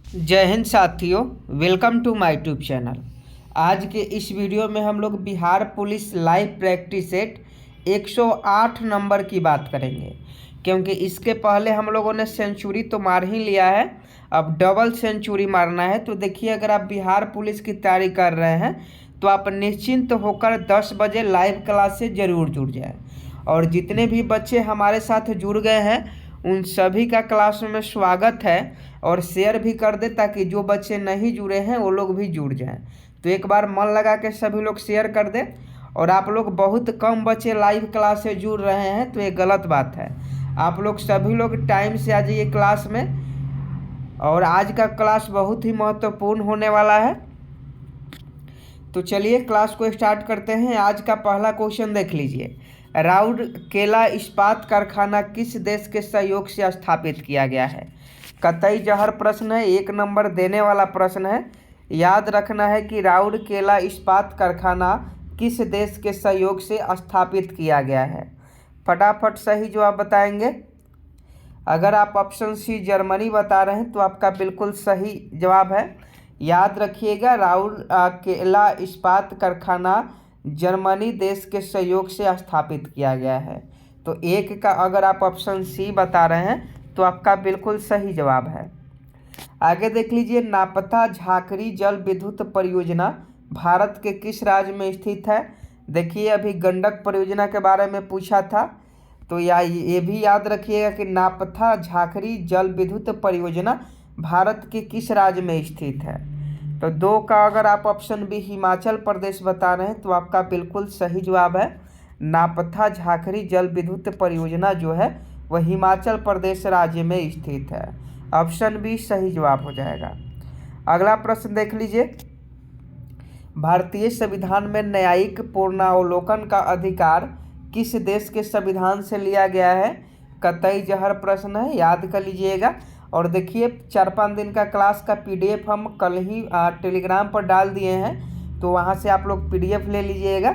जय हिंद साथियों, welcome to my YouTube channel. आज के इस वीडियो में हम लोग Bihar police live practice set 108 number की बात करेंगे, क्योंकि इसके पहले हम लोगों ने सेंचुरी तो मार ही लिया है, अब डबल सेंचुरी मारना है। तो देखिए, अगर आप बिहार पुलिस की तैयारी कर रहे हैं तो आप निश्चिंत होकर 10 बजे लाइव क्लास से ज़रूर जुड़ जाएं। और जितने भी बच्चे हमारे साथ जुड़ गए हैं उन सभी का क्लास में स्वागत है, और शेयर भी कर दे ताकि जो बच्चे नहीं जुड़े हैं वो लोग भी जुड़ जाएं। तो एक बार मन लगा के सभी लोग शेयर कर दें। और आप लोग बहुत कम बच्चे लाइव क्लास से जुड़ रहे हैं तो ये गलत बात है। आप लोग सभी लोग टाइम से आ जाइए क्लास में, और आज का क्लास बहुत ही महत्वपूर्ण होने वाला है। तो चलिए क्लास को स्टार्ट करते हैं। आज का पहला क्वेश्चन देख लीजिए। राउरकेला इस्पात कारखाना किस देश के सहयोग से स्थापित किया गया है? कतई जहर प्रश्न है, 1 नंबर देने वाला प्रश्न है। याद रखना है कि राउरकेला इस्पात कारखाना किस देश के सहयोग से स्थापित किया गया है। फटाफट सही जवाब बताएंगे। अगर आप ऑप्शन सी जर्मनी बता रहे हैं तो आपका बिल्कुल सही जवाब है। याद रखिएगा, राउरकेला इस्पात कारखाना जर्मनी देश के सहयोग से स्थापित किया गया है। तो एक का अगर आप ऑप्शन सी बता रहे हैं तो आपका बिल्कुल सही जवाब है। आगे देख लीजिए। नापता झाकरी जल विद्युत परियोजना भारत के किस राज्य में स्थित है? देखिए, अभी गंडक परियोजना के बारे में पूछा था, तो ये भी याद रखिएगा कि नापता झाकरी जल विद्युत परियोजना भारत के किस राज्य में स्थित है। तो 2 का अगर आप ऑप्शन बी हिमाचल प्रदेश बता रहे हैं तो आपका बिल्कुल सही जवाब है। नापता झाकरी जल विद्युत परियोजना जो है वह हिमाचल प्रदेश राज्य में स्थित है। ऑप्शन बी सही जवाब हो जाएगा। अगला प्रश्न देख लीजिए। भारतीय संविधान में न्यायिक पुनरावलोकन का अधिकार किस देश के संविधान से लिया गया है? कतई जहर प्रश्न है, याद कर लीजिएगा। और देखिए, 4-5 दिन का क्लास का PDF हम कल ही टेलीग्राम पर डाल दिए हैं, तो वहाँ से आप लोग PDF ले लीजिएगा।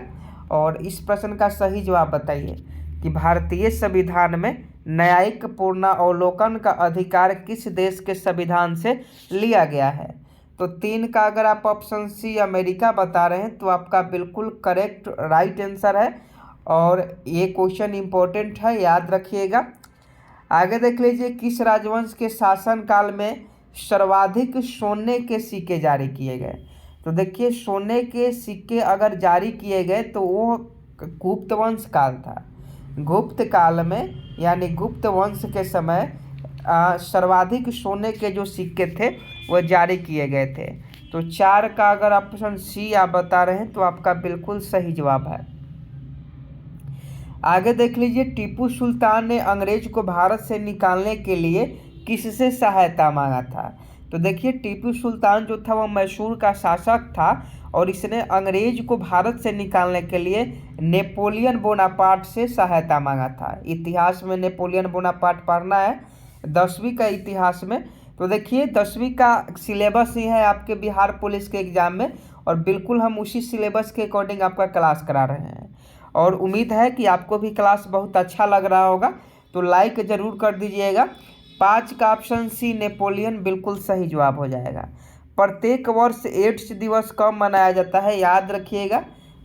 और इस प्रश्न का सही जवाब बताइए कि भारतीय संविधान में न्यायिक पुनरावलोकन का अधिकार किस देश के संविधान से लिया गया है? तो 3 का अगर आप ऑप्शन सी अमेरिका बता रहे हैं तो आपका बिल्कुल करेक्ट राइट आंसर है, और ये क्वेश्चन इम्पोर्टेंट है, याद रखिएगा। आगे देख लीजिए। किस राजवंश के शासनकाल में सर्वाधिक सोने के सिक्के जारी किए गए? तो देखिए, सोने के सिक्के अगर जारी किए गए तो वो गुप्त वंश काल था। गुप्त काल में यानी गुप्त वंश के समय सर्वाधिक सोने के जो सिक्के थे वह जारी किए गए थे। तो 4 का अगर ऑप्शन सी आप बता रहे हैं तो आपका बिल्कुल सही जवाब है। आगे देख लीजिए। टीपू सुल्तान ने अंग्रेज को भारत से निकालने के लिए किससे सहायता मांगा था? तो देखिए, टीपू सुल्तान जो था वह मैसूर का शासक था, और इसने अंग्रेज को भारत से निकालने के लिए नेपोलियन बोनापार्ट से सहायता मांगा था। इतिहास में नेपोलियन बोनापार्ट पढ़ना है 10वीं का इतिहास में। तो देखिए, 10वीं का सिलेबस ही है आपके बिहार पुलिस के एग्ज़ाम में, और बिल्कुल हम उसी सिलेबस के अकॉर्डिंग आपका क्लास करा रहे हैं। और उम्मीद है कि आपको भी क्लास बहुत अच्छा लग रहा होगा, तो लाइक ज़रूर कर दीजिएगा। 5 का ऑप्शन सी नेपोलियन बिल्कुल सही जवाब हो जाएगा। प्रत्येक वर्ष एड्स दिवस कब मनाया जाता है? याद रखिएगा,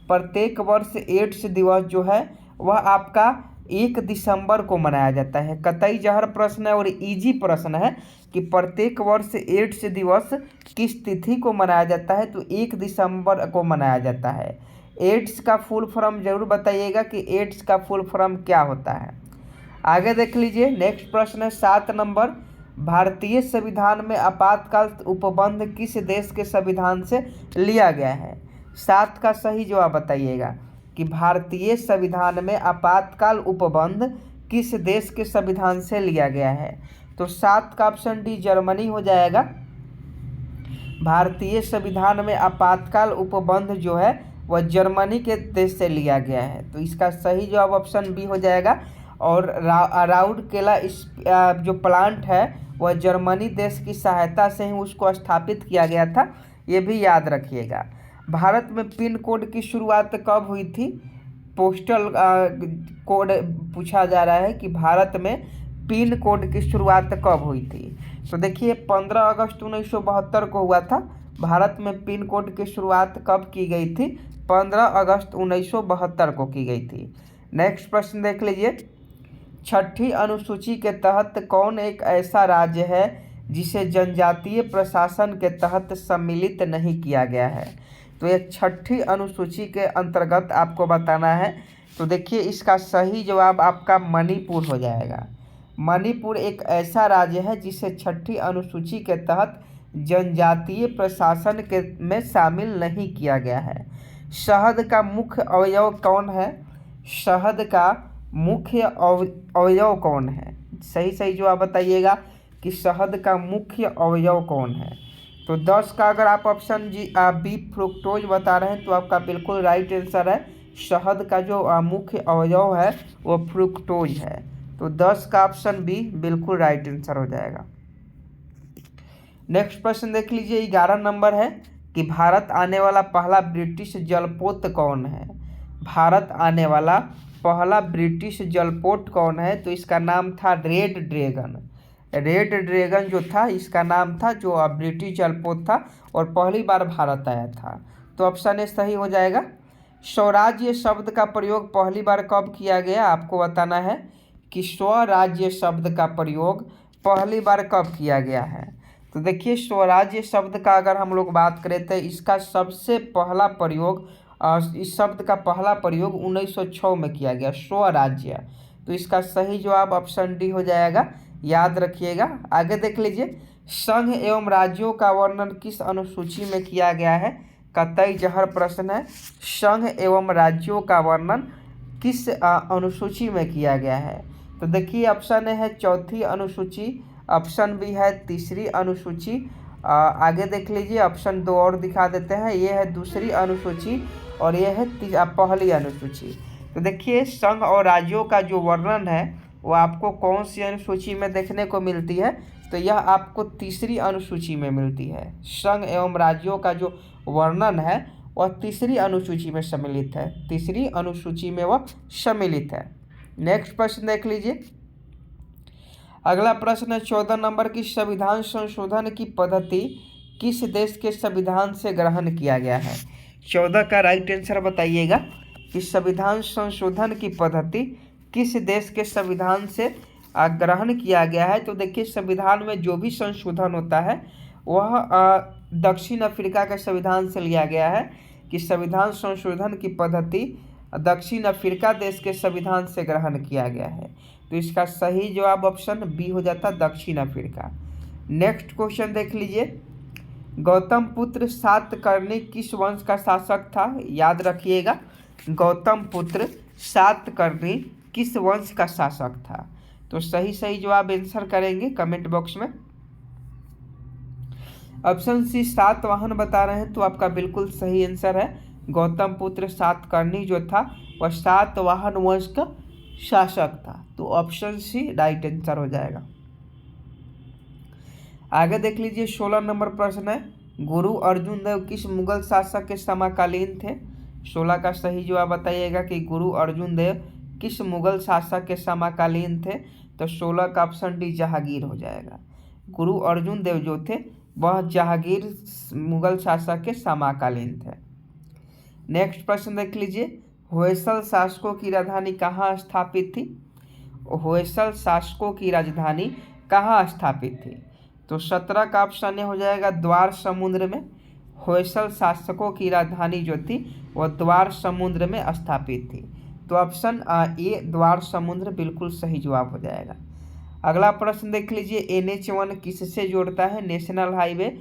प्रत्येक वर्ष एड्स दिवस जो है वह आपका 1 दिसंबर को मनाया जाता है। कतई जहर प्रश्न है और इजी प्रश्न है कि प्रत्येक वर्ष एड्स दिवस किस तिथि को मनाया जाता है? तो 1 दिसंबर को मनाया जाता है। एड्स का फुल फॉर्म जरूर बताइएगा कि एड्स का फुल फॉर्म क्या होता है। आगे देख लीजिए। नेक्स्ट प्रश्न है 7 नंबर। भारतीय संविधान में आपातकाल उपबंध किस देश के संविधान से लिया गया है? 7 का सही जवाब बताइएगा कि भारतीय संविधान में आपातकाल उपबंध किस देश के संविधान से लिया गया है। तो 7 का ऑप्शन डी जर्मनी हो जाएगा। भारतीय संविधान में आपातकाल उपबंध जो है वह जर्मनी के देश से लिया गया है। तो इसका सही जवाब ऑप्शन बी हो जाएगा। और राउरकेला इस जो प्लांट है वह जर्मनी देश की सहायता से ही उसको स्थापित किया गया था, ये भी याद रखिएगा। भारत में पिन कोड की शुरुआत कब हुई थी? पोस्टल कोड पूछा जा रहा है कि भारत में पिन कोड की शुरुआत कब हुई थी? तो देखिए 15 अगस्त 1972 को हुआ था। भारत में पिन कोड की शुरुआत कब की गई थी? 15 अगस्त 1972 को की गई थी। नेक्स्ट प्रश्न देख लीजिए, छठी अनुसूची के तहत कौन एक ऐसा राज्य है जिसे जनजातीय प्रशासन के तहत सम्मिलित नहीं किया गया है? तो ये छठी अनुसूची के अंतर्गत आपको बताना है। तो देखिए इसका सही जवाब आपका मणिपुर हो जाएगा। मणिपुर एक ऐसा राज्य है जिसे छठी अनुसूची के तहत जनजातीय प्रशासन के में शामिल नहीं किया गया है। शहद का मुख्य अवयव कौन है? शहद का मुख्य अवयव कौन है? सही सही जवाब बताइएगा कि शहद का मुख्य अवयव कौन है। तो 10 का अगर आप ऑप्शन बी फ्रुक्टोज बता रहे हैं तो आपका बिल्कुल राइट आंसर है। शहद का जो मुख्य अवयव है वो फ्रुक्टोज है। तो 10 का ऑप्शन बी बिल्कुल राइट आंसर हो जाएगा। नेक्स्ट प्रश्न देख लीजिए, 11 नंबर है कि भारत आने वाला पहला ब्रिटिश जलपोत कौन है? भारत आने वाला पहला ब्रिटिश जलपोत कौन है? तो इसका नाम था रेड ड्रैगन। रेड ड्रैगन जो था इसका नाम था, जो ब्रिटिश जलपोत था और पहली बार भारत आया था। तो ऑप्शन ए सही हो जाएगा। स्वराज्य शब्द का प्रयोग पहली बार कब किया गया? आपको बताना है कि स्वराज्य शब्द का प्रयोग पहली बार कब किया गया है। तो देखिए स्वराज्य शब्द का अगर हम लोग बात करें तो इसका सबसे पहला प्रयोग इस शब्द का पहला प्रयोग 1906 में किया गया, स्वराज्य। तो इसका सही जवाब ऑप्शन डी हो जाएगा, याद रखिएगा। आगे देख लीजिए, संघ एवं राज्यों का वर्णन किस अनुसूची में किया गया है? कतई जहर प्रश्न है। संघ एवं राज्यों का वर्णन किस अनुसूची में किया गया है? तो देखिए ऑप्शन ए है चौथी अनुसूची, ऑप्शन बी है तीसरी अनुसूची। आगे देख लीजिए, ऑप्शन 2 और दिखा देते हैं, ये है दूसरी अनुसूची और ये है पहली अनुसूची। तो देखिए संघ और राज्यों का जो वर्णन है वो आपको कौन सी अनुसूची में देखने को मिलती है? तो यह आपको तीसरी अनुसूची में मिलती है। संघ एवं राज्यों का जो वर्णन है वह तीसरी अनुसूची में सम्मिलित है, तीसरी अनुसूची में वह सम्मिलित है। नेक्स्ट प्रश्न देख लीजिए, अगला प्रश्न है 14 नंबर की, संविधान संशोधन की पद्धति किस देश के संविधान से ग्रहण किया गया है? 14 का राइट आंसर बताइएगा कि संविधान संशोधन की पद्धति किस देश के संविधान से ग्रहण किया गया है। तो देखिए संविधान में जो भी संशोधन होता है वह दक्षिण अफ्रीका के संविधान से लिया गया है कि संविधान संशोधन की पद्धति दक्षिण अफ्रीका देश के संविधान से ग्रहण किया गया है। तो इसका सही जवाब ऑप्शन बी हो जाता, दक्षिण अफ्रीका। नेक्स्ट क्वेश्चन देख लीजिए, गौतम पुत्र सातकर्णी किस वंश का शासक था? याद रखिएगा, गौतम पुत्र सातकर्णी किस वंश का शासक था? तो सही सही जवाब आंसर करेंगे कमेंट बॉक्स में। ऑप्शन सी सातवाहन बता रहे हैं तो आपका बिल्कुल सही आंसर है। गौतम पुत्र सातकर्णी जो था वह सातवाहन वंश का शासक था। तो ऑप्शन सी राइट आंसर हो जाएगा। आगे देख लीजिए 16 नंबर प्रश्न है, गुरु अर्जुन देव किस मुगल शासक के समकालीन थे? 16 का सही जवाब बताइएगा कि गुरु अर्जुन देव किस मुगल शासक के समकालीन थे? तो 16 का ऑप्शन डी जहांगीर हो जाएगा। गुरु अर्जुन देव जो थे वह जहांगीर मुगल शासक के समकालीन थे। नेक्स्ट प्रश्न देख लीजिए, होयसल शासकों की राजधानी कहाँ स्थापित थी? होयसल शासकों की राजधानी कहाँ स्थापित थी? तो 17 का ऑप्शन हो जाएगा द्वार समुद्र में। होयसल शासकों की राजधानी जो थी वह द्वार समुद्र में स्थापित थी। तो ऑप्शन ए द्वार समुद्र बिल्कुल सही जवाब हो जाएगा। अगला प्रश्न देख लीजिए, NH1 किससे जोड़ता है? नेशनल हाईवे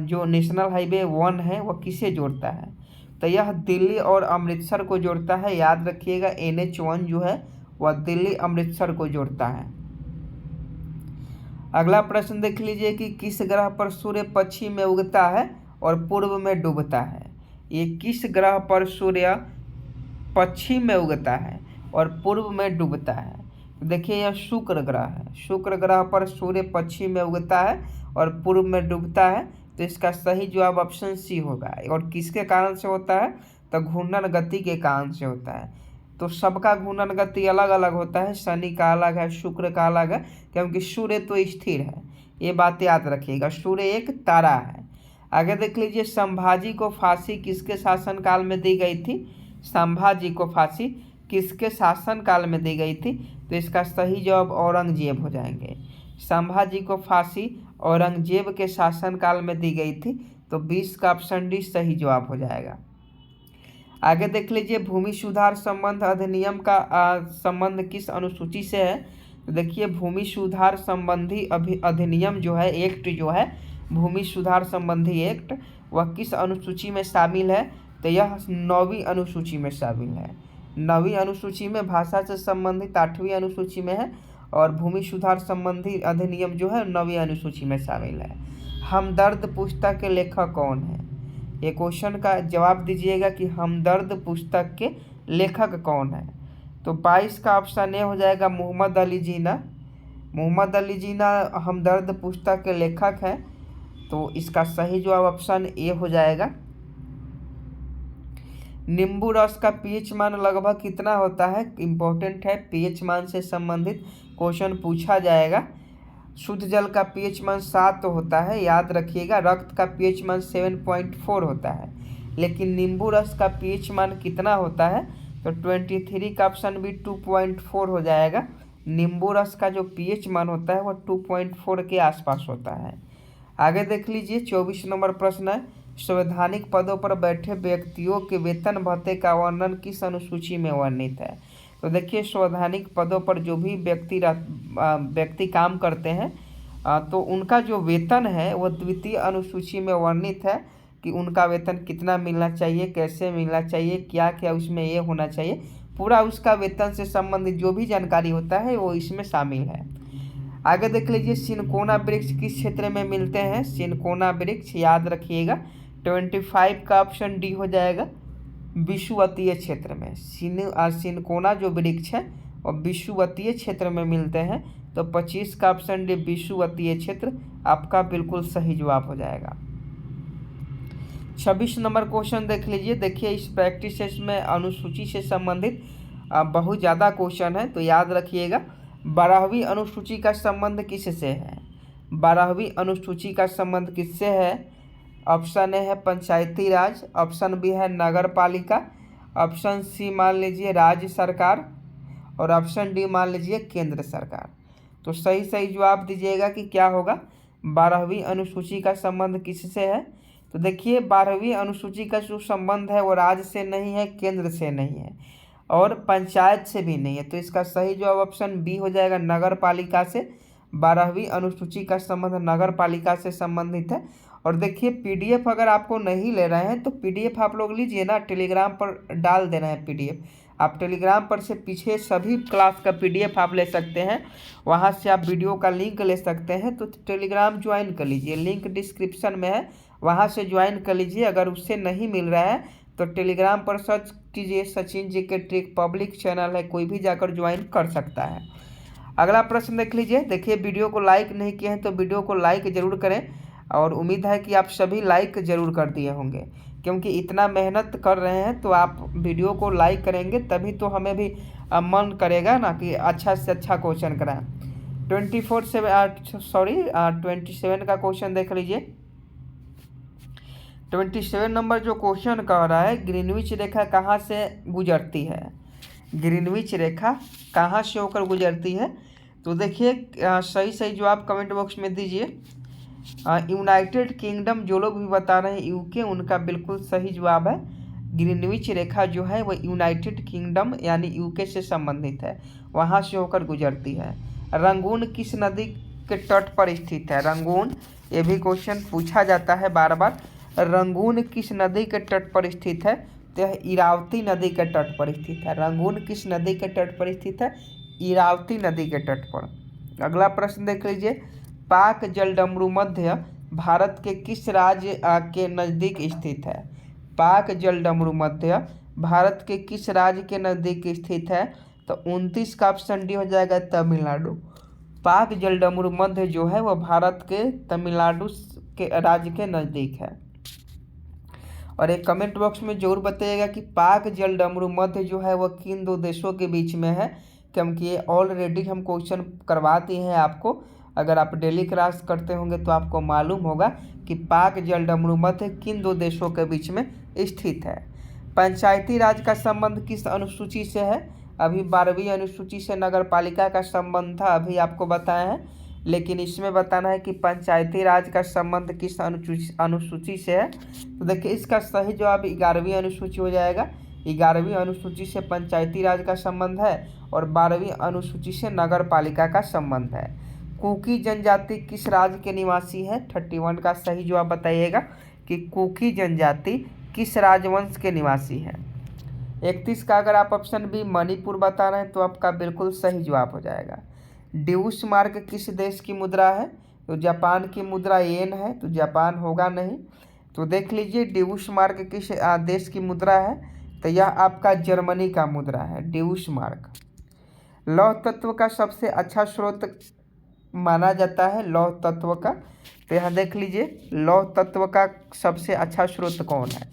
जो नेशनल हाईवे 1 है वह किसे जोड़ता है? तो यह दिल्ली और अमृतसर को जोड़ता है। याद रखिएगा NH1 जो है वह दिल्ली अमृतसर को जोड़ता है। अगला प्रश्न देख लीजिए कि किस ग्रह पर सूर्य पश्चिम में उगता है और पूर्व में डूबता है? ये किस ग्रह पर सूर्य पश्चिम में उगता है और पूर्व में डूबता है? तो देखिए यह शुक्र ग्रह है। शुक्र ग्रह पर सूर्य पश्चिम में उगता है और पूर्व में डूबता है। तो इसका सही जवाब ऑप्शन सी होगा। और किसके कारण से होता है? तो घूर्णन गति के कारण से होता है। तो सबका घूर्णन गति अलग अलग होता है, शनि का अलग है, शुक्र का अलग है, क्योंकि सूर्य तो स्थिर है। ये बात याद रखिएगा। सूर्य एक तारा है। आगे देख लीजिए, संभाजी को फांसी किसके शासनकाल में दी गई थी? संभाजी को फांसी किसके शासनकाल में दी गई थी? तो इसका सही जवाब औरंगजेब हो जाएंगे। संभाजी को फांसी औरंगजेब के शासनकाल में दी गई थी, तो 20 का ऑप्शन डी सही जवाब हो जाएगा। आगे देख लीजिए, भूमि सुधार संबंध अधिनियम का संबंध किस अनुसूची से है? तो देखिए, भूमि सुधार संबंधी अधिनियम जो है, एक्ट जो है, भूमि सुधार संबंधी एक्ट, वह किस अनुसूची में शामिल है? तो यह 9वीं अनुसूची में शामिल है। 9वीं अनुसूची में भाषा से संबंधित 8वीं अनुसूची में है, और भूमि सुधार संबंधी अधिनियम जो है 9वीं अनुसूची में शामिल है। हमदर्द पुस्तक के लेखक कौन है? ये क्वेश्चन का जवाब दीजिएगा कि हमदर्द पुस्तक के लेखक कौन है? तो 22 का ऑप्शन ए हो जाएगा मोहम्मद अली जिन्ना। मोहम्मद अली जिन्ना हमदर्द पुस्तक के लेखक हैं, तो इसका सही जवाब ऑप्शन ए हो जाएगा। नींबू रस का पीएच मान लगभग कितना होता है? इम्पोर्टेंट है, पीएच मान से संबंधित क्वेश्चन पूछा जाएगा। शुद्ध जल का पीएच मान 7 होता है, याद रखिएगा। रक्त का पीएच मान 7.4 होता है, लेकिन नींबू रस का पीएच मान कितना होता है? तो 23 का ऑप्शन भी 2.4 हो जाएगा। नींबू रस का जो पीएच मान होता है वो 2.4 के आसपास होता है। आगे देख लीजिए, 24 नंबर प्रश्न है, संवैधानिक पदों पर बैठे व्यक्तियों के वेतन भत्ते का वर्णन किस अनुसूची में वर्णित है? तो देखिए, संवैधानिक पदों पर जो भी व्यक्ति काम करते हैं, तो उनका जो वेतन है वो 2वीं अनुसूची में वर्णित है कि उनका वेतन कितना मिलना चाहिए, कैसे मिलना चाहिए, क्या क्या उसमें ये होना चाहिए, पूरा उसका वेतन से संबंधित जो भी जानकारी होता है वो इसमें शामिल है। आगे देख लीजिए, सिनकोना वृक्ष किस क्षेत्र में मिलते हैं? सिनकोना वृक्ष याद रखिएगा, 25 का ऑप्शन डी हो जाएगा, विषुवतीय क्षेत्र में। सिनकोना जो वृक्ष है और विषुवतीय क्षेत्र में मिलते हैं, तो 25 का ऑप्शन डी विषुवतीय क्षेत्र आपका बिल्कुल सही जवाब हो जाएगा। 26 नंबर क्वेश्चन देख लीजिए। देखिए, इस प्रैक्टिस टेस्ट में अनुसूची से संबंधित बहुत ज़्यादा क्वेश्चन है, तो याद रखिएगा। 12वीं अनुसूची का संबंध किससे है? 12वीं अनुसूची का संबंध किससे है? ऑप्शन ए है पंचायती राज, ऑप्शन बी है नगर पालिका, ऑप्शन सी मान लीजिए राज्य सरकार, और ऑप्शन डी मान लीजिए केंद्र सरकार। तो सही सही जवाब दीजिएगा कि क्या होगा। 12वीं अनुसूची का संबंध किससे है? तो देखिए, 12वीं अनुसूची का जो संबंध है वो राज्य से नहीं है, केंद्र से नहीं है, और पंचायत से भी नहीं है, तो इसका सही जवाब ऑप्शन बी हो जाएगा, नगर पालिका से। 12वीं अनुसूची का संबंध नगर पालिका से संबंधित है। और देखिए, पीडीएफ अगर आपको नहीं ले रहे हैं तो पीडीएफ आप लोग लीजिए ना, टेलीग्राम पर डाल देना है पीडीएफ। आप टेलीग्राम पर से पीछे सभी क्लास का पीडीएफ आप ले सकते हैं, वहां से आप वीडियो का लिंक ले सकते हैं। तो टेलीग्राम ज्वाइन कर लीजिए, लिंक डिस्क्रिप्शन में है, वहां से ज्वाइन कर लीजिए। अगर उससे नहीं मिल रहा है तो टेलीग्राम पर सर्च कीजिए, सचिन जी के ट्रिक पब्लिक चैनल है, कोई भी जाकर ज्वाइन कर सकता है। अगला प्रश्न देख लीजिए। देखिए, वीडियो को लाइक नहीं किए हैं तो वीडियो को लाइक ज़रूर करें, और उम्मीद है कि आप सभी लाइक ज़रूर कर दिए होंगे, क्योंकि इतना मेहनत कर रहे हैं तो आप वीडियो को लाइक करेंगे तभी तो हमें भी मन करेगा ना कि अच्छा से अच्छा क्वेश्चन कराएं। 27 का क्वेश्चन देख लीजिए। 27 नंबर जो क्वेश्चन कह रहा है, ग्रीनविच रेखा कहाँ से गुजरती है? ग्रीनविच रेखा कहाँ से होकर गुजरती है? तो देखिए, सही सही जवाब कमेंट बॉक्स में दीजिए। यूनाइटेड किंगडम जो लोग भी बता रहे हैं यूके, उनका बिल्कुल सही जवाब है। ग्रीनविच रेखा जो है वो यूनाइटेड किंगडम यानी यूके से संबंधित है, वहाँ से होकर गुजरती है। रंगून किस नदी के तट पर स्थित है? रंगून, ये भी क्वेश्चन पूछा जाता है बार बार। रंगून किस नदी के तट पर स्थित है? तो यह इरावती नदी के तट पर स्थित है। रंगून किस नदी के तट पर स्थित है? इरावती नदी के तट पर। अगला प्रश्न देख लीजिए। पाक जलडमरू मध्य भारत के किस राज्य के नज़दीक स्थित है? पाक जलडमरू मध्य भारत के किस राज्य के नज़दीक स्थित है? तो 29 का ऑप्शन डी हो जाएगा, तमिलनाडु। पाक जलडमरू मध्य जो है वो भारत के तमिलनाडु के राज्य के नज़दीक है। और एक कमेंट बॉक्स में जरूर बताइएगा कि पाक जलडमरू मध्य जो है वो किन दो देशों के बीच में है, क्योंकि ये ऑलरेडी हम क्वेश्चन करवा दिए हैं आपको अगर आप डेली क्लास करते होंगे तो आपको मालूम होगा कि पाक जलडमरू मध्य किन दो देशों के बीच में स्थित है। पंचायती राज का संबंध किस अनुसूची से है? अभी 12वीं अनुसूची से नगर पालिका का संबंध था, अभी आपको बताया है, लेकिन इसमें बताना है कि पंचायती राज का संबंध किस अनुसूची से है। तो देखिए इसका सही जवाब 11वीं अनुसूची हो जाएगा। 11वीं अनुसूची से पंचायती राज का संबंध है और 12वीं अनुसूची से नगर पालिका का संबंध है। कुकी जनजाति किस राज्य के निवासी है? 31 का सही जवाब बताइएगा कि कुकी जनजाति किस राजवंश के निवासी है। 31 का अगर आप ऑप्शन बी मणिपुर बता रहे हैं तो आपका बिल्कुल सही जवाब हो जाएगा। ड्यूस मार्क किस देश की मुद्रा है? तो जापान की मुद्रा येन है, तो जापान होगा नहीं। तो देख लीजिए ड्यूस मार्क किस देश की मुद्रा है? तो यह आपका जर्मनी का मुद्रा है ड्यूस मार्क। लौह तत्व का सबसे अच्छा स्रोत माना जाता है लौह तत्व का, तो यहाँ देख लीजिए लौह तत्व का सबसे अच्छा स्रोत कौन है?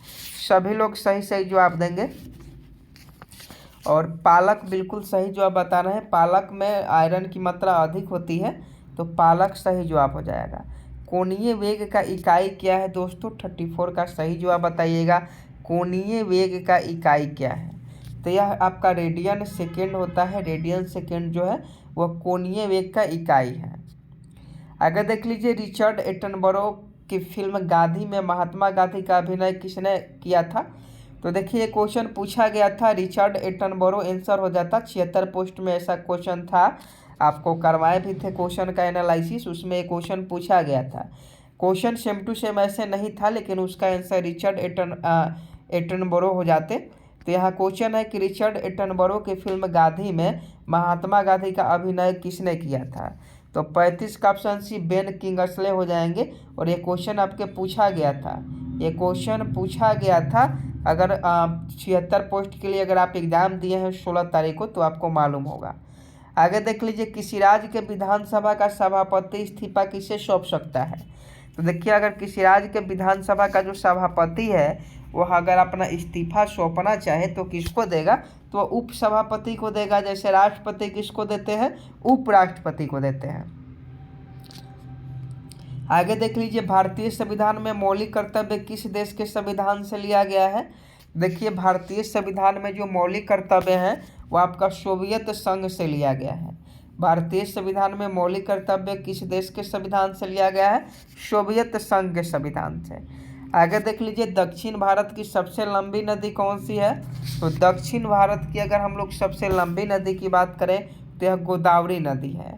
सभी लोग सही सही जवाब देंगे और पालक बिल्कुल सही जवाब बताना है। पालक में आयरन की मात्रा अधिक होती है, तो पालक सही जवाब हो जाएगा। कोणीय वेग का इकाई क्या है दोस्तों? 34 का सही जवाब बताइएगा। कोणीय वेग का इकाई क्या है? तो यह आपका रेडियन सेकेंड होता है। रेडियन सेकेंड जो है वह कोणीय वेग का इकाई है। अगर देख लीजिए रिचर्ड एटनबरो की फिल्म गांधी में महात्मा गांधी का अभिनय किसने किया था? तो देखिए क्वेश्चन पूछा गया था, रिचर्ड एटनबरो आंसर हो जाता। 76 पोस्ट में ऐसा क्वेश्चन था, आपको करवाए भी थे क्वेश्चन का एनालिसिस, उसमें एक क्वेश्चन पूछा गया था। क्वेश्चन सेम टू सेम ऐसे नहीं था, लेकिन उसका आंसर रिचर्ड एटनबरो हो जाते। तो यहाँ क्वेश्चन है कि रिचर्ड एटनबरो की फिल्म गांधी में महात्मा गांधी का अभिनय किसने किया था? तो 35 का ऑप्शन सी बेन किंगस्ले हो जाएंगे। और ये क्वेश्चन आपके पूछा गया था, ये क्वेश्चन पूछा गया था। अगर 76 पोस्ट के लिए अगर आप एग्ज़ाम दिए हैं 16 तारीख को तो आपको मालूम होगा। आगे देख लीजिए किसी राज्य के विधानसभा का सभापति इस्तीफा किसे सौंप सकता है? तो देखिए अगर किसी राज्य के विधानसभा का जो सभापति है वह अगर अपना इस्तीफा सौंपना चाहे तो किसको देगा? तो उप सभापति को देगा। जैसे राष्ट्रपति किसको देते हैं? उपराष्ट्रपति को देते हैं। आगे देख लीजिए भारतीय संविधान में मौलिक कर्तव्य किस देश के संविधान से लिया गया है? देखिए भारतीय संविधान में जो मौलिक कर्तव्य हैं वो आपका सोवियत संघ से लिया गया है। भारतीय संविधान में मौलिक कर्तव्य किस देश के संविधान से लिया गया है? सोवियत संघ के संविधान से। आगे देख लीजिए दक्षिण भारत की सबसे लंबी नदी कौन सी है? तो दक्षिण भारत की अगर हम लोग सबसे लंबी नदी की बात करें तो यह गोदावरी नदी है।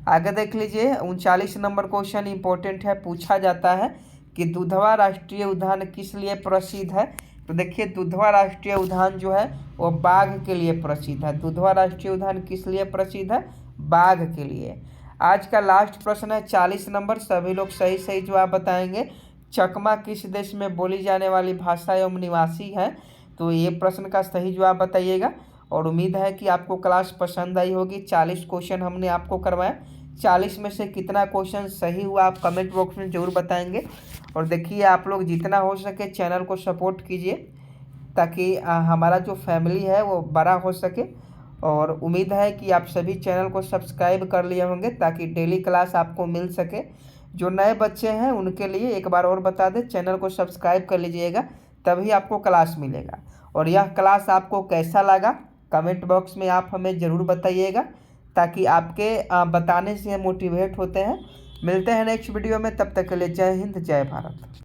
आगे देख लीजिए 39 नंबर क्वेश्चन इंपॉर्टेंट है, पूछा जाता है कि दुधवा राष्ट्रीय उद्यान किस लिए प्रसिद्ध है? तो देखिए दुधवा राष्ट्रीय उद्यान जो है वो बाघ के लिए प्रसिद्ध है। दुधवा राष्ट्रीय उद्यान किस लिए प्रसिद्ध है? बाघ के लिए। आज का लास्ट प्रश्न है 40 नंबर, सभी लोग सही सही जवाब बताएंगे। चकमा किस देश में बोली जाने वाली भाषा एवं निवासी है? तो ये प्रश्न का सही जवाब बताइएगा और उम्मीद है कि आपको क्लास पसंद आई होगी। 40 क्वेश्चन हमने आपको करवाए, 40 में से कितना क्वेश्चन सही हुआ आप कमेंट बॉक्स में ज़रूर बताएंगे। और देखिए आप लोग जितना हो सके चैनल को सपोर्ट कीजिए ताकि हमारा जो फैमिली है वो बड़ा हो सके। और उम्मीद है कि आप सभी चैनल को सब्सक्राइब कर लिए होंगे ताकि डेली क्लास आपको मिल सके। जो नए बच्चे हैं उनके लिए एक बार और बता दें, चैनल को सब्सक्राइब कर लीजिएगा तभी आपको क्लास मिलेगा। और यह क्लास आपको कैसा लगा कमेंट बॉक्स में आप हमें ज़रूर बताइएगा ताकि आपके बताने से मोटिवेट होते हैं। मिलते हैं नेक्स्ट वीडियो में, तब तक के लिए जय हिंद जय भारत।